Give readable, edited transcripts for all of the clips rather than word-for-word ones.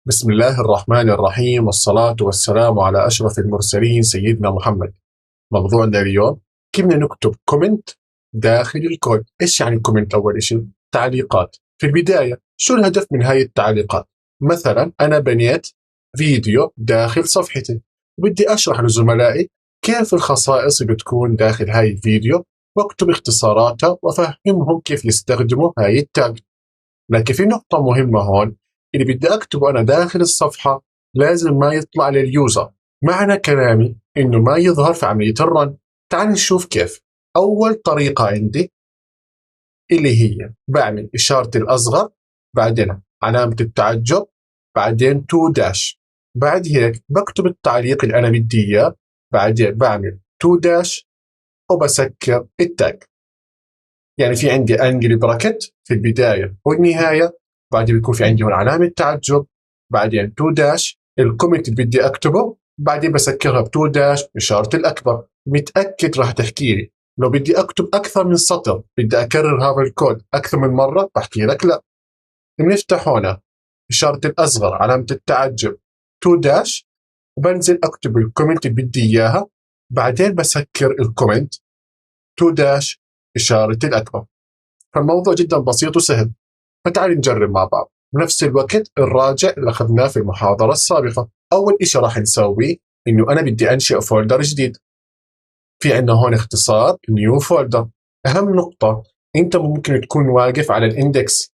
بسم الله الرحمن الرحيم، والصلاة والسلام على أشرف المرسلين سيدنا محمد. موضوعنا اليوم كيف بدنا نكتب كومنت داخل الكود. إيش يعني كومنت؟ أول شيء تعليقات. في البداية شو الهدف من هاي التعليقات؟ مثلا أنا بنيت فيديو داخل صفحتي وبدي أشرح لزملائي كيف الخصائص اللي بتكون داخل هاي الفيديو، واكتب اختصاراتها وأفهمهم كيف يستخدموا هاي التاج. لكن في نقطة مهمة هون، اللي بدي أكتبه أنا داخل الصفحة لازم ما يطلع لليوزر. معنى كلامي إنه ما يظهر في عملية الرن. تعال نشوف كيف. أول طريقة عندي اللي هي بعمل إشارة الأصغر، بعدين علامة التعجب، بعدين تو داش. بعد هيك بكتب التعليق اللي أنا بدي إياه، بعدين بعمل تو داش وبسكر التاج. يعني في عندي انجل براكت في البدايه والنهايه، بعدين بيكون في عندي هون علامه تعجب، بعدين تو داش الكومنت اللي بدي اكتبه، بعدين بسكرها بتو داش اشاره الاكبر. متاكد راح تحكي لي لو بدي اكتب اكثر من سطر، بدي اكرر هذا الكود اكثر من مره، بحكي لك لا. بنفتح هنا اشاره الاصغر، علامه التعجب، تو داش، وبنزل اكتب الكومنت اللي بدي اياها، بعدين بسكر الكومنت، تو داش اشاره الاكبر. فالموضوع جدا بسيط وسهل. فتعال نجرب مع بعض بنفس الوقت نراجع اللي أخذناه في المحاضرة السابقة. أول إشي راح نسويه إنه أنا بدي أنشئ فولدر جديد. في عندنا هون اختصار نيو فولدر. أهم نقطة، أنت ممكن تكون واقف على الإندكس،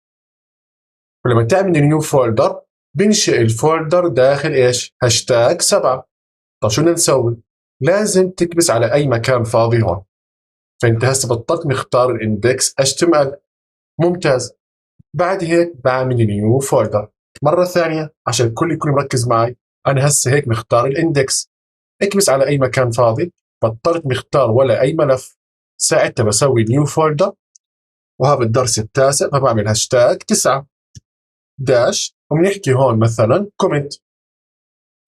ولما تعمل نيو فولدر بنشئ الفولدر داخل إيش؟ هاشتاج 7. طيب شو بدنا نسوي؟ لازم تكبس على أي مكان فاضي هون. فأنت هسه بطلت نختار الإندكس HTML. ممتاز. بعد هيك بعمل نيو فولدر مرة ثانية عشان الكل يكون مركز معي. أنا هسه هيك مختار الإندكس، اكبس على أي مكان فاضي، بطلت مختار ولا أي ملف. ساعتها بسوي نيو فولدر، وهذا الدرس التاسع، فبعمل هاشتاج 9 داش، وبنحكي هون مثلا كومنت،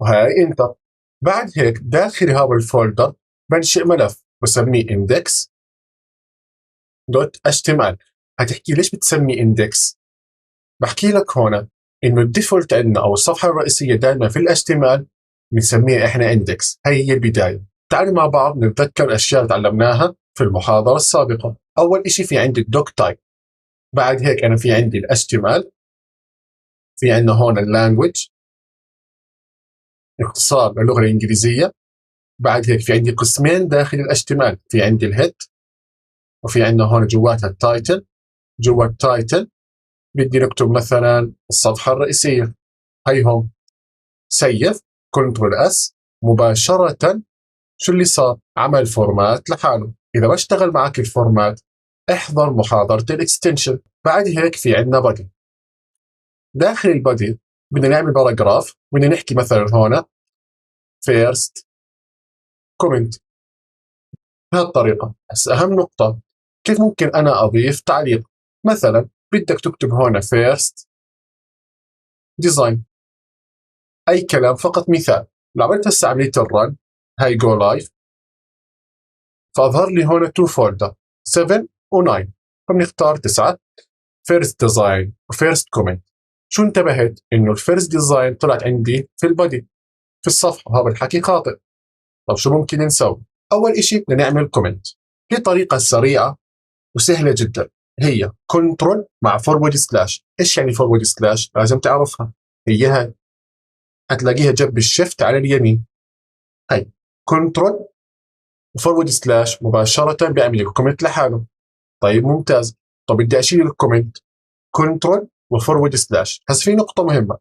وهاي انتر. بعد هيك داخل هذا الفولدر بنشئ ملف بسميه index دوت html. هتحكي ليش بتسمي index؟ بحكي لك هون انه الديفولت عندنا او الصفحه الرئيسيه دائما في الاتش تي ام ال بنسميها احنا اندكس. هي البدايه. تعالوا مع بعض نتذكر الاشياء اللي تعلمناها في المحاضره السابقه. اول شيء في عندي الدوك تايب، بعد هيك انا في عندي الاتش تي ام ال، في عندنا هون اللانجوج اختصار للغه الانجليزيه، بعد هيك في عندي قسمين داخل الاتش تي ام ال، في عندي الهيد، وفي عندنا هون جواتها التايتل. جوا التايتل بدي نكتب مثلا الصفحه الرئيسيه. هي هون سيف، كنترول اس، مباشرة شو اللي صار؟ عمل فورمات لحاله. إذا ما اشتغل معك الفورمات احضر محاضرة الاكستنشن. بعد هيك في عندنا بادي. داخل البادي بدنا نعمل باراجراف، بدنا نحكي مثلا هون فيرست كومنت بهالطريقة. بس أهم نقطة، كيف ممكن أنا أضيف تعليق؟ مثلا بدك تكتب هون فيرست ديزاين، أي كلام، فقط مثال. لو عملت هسه عملية الرن، هاي جو لايف، فأظهر لي هون تو فولدر 7 و9. فبنختار 9 فيرست ديزاين وفيرست كومنت. شو انتبهت؟ انه الفيرست ديزاين طلعت عندي في البادي في الصفحه، وهذا الحكي خاطئ. طب شو ممكن نسوي؟ اول شيء بدنا نعمل كومنت. في طريقه سريعه وسهله جدا، هي كنترول مع فورورد سلاش. ايش يعني فورورد سلاش؟ لازم تعرفها. هي هاي، هتلاقيها جنب الشيفت على اليمين. هاي كنترول وفورورد سلاش مباشره بيعمل الكومنت لحاله. طيب ممتاز. طب بدي اشيل الكومنت، كنترول وفورورد سلاش. هسه في نقطة مهمة،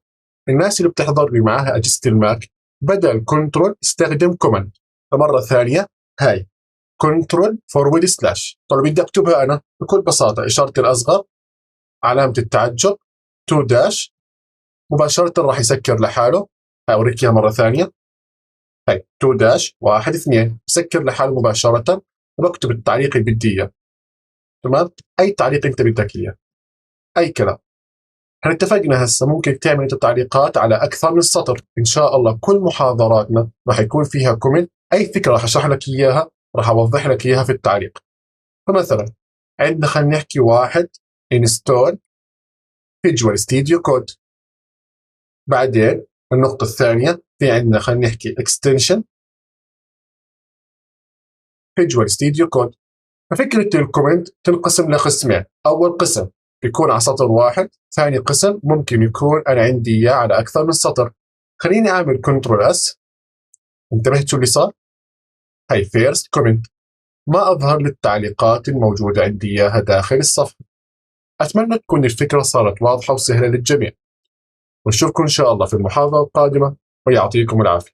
الناس اللي بتحضر لي معاها أجهزة الماك، بدل كنترول استخدم كوماند. فمرة ثانية، هاي كنترول فورورد سلاش. طب بدي اكتبها انا بكل بساطة، إشارة الأصغر، علامة التعجب، تو داش، مباشرة راح يسكر لحاله. هاي أوريك إياها مرة ثانية. هاي تو داش 1 2 يسكر لحاله مباشرة، وبكتب التعليق اللي بدي إياه. تمام؟ أي تعليق أنت بدك إياه، أي كلام. احنا اتفقنا هسه ممكن تعمل انت تعليقات على اكثر من سطر. ان شاء الله كل محاضراتنا راح يكون فيها كومنت. اي فكره راح اشرح لك اياها راح اوضح لك اياها في التعليق. فمثلا عندنا خلينا نحكي واحد انستول فيجوال ستوديو كود. بعدين النقطة الثانية في عندنا خلينا نحكي extension فيجوال ستوديو كود. ففكرة الكومنت تنقسم لقسمين، أول قسم يكون على سطر واحد، ثاني قسم ممكن يكون أنا عندي إياه على أكثر من سطر. خليني أعمل كنترول اس، انتبهت شو اللي صار؟ هاي فيرست كومنت، ما أظهر للتعليقات الموجودة عندي إياها داخل الصفحة. أتمنى تكون الفكرة صارت واضحة وسهلة للجميع، ونشوفكم إن شاء الله في المحاضرة القادمة، ويعطيكم العافية.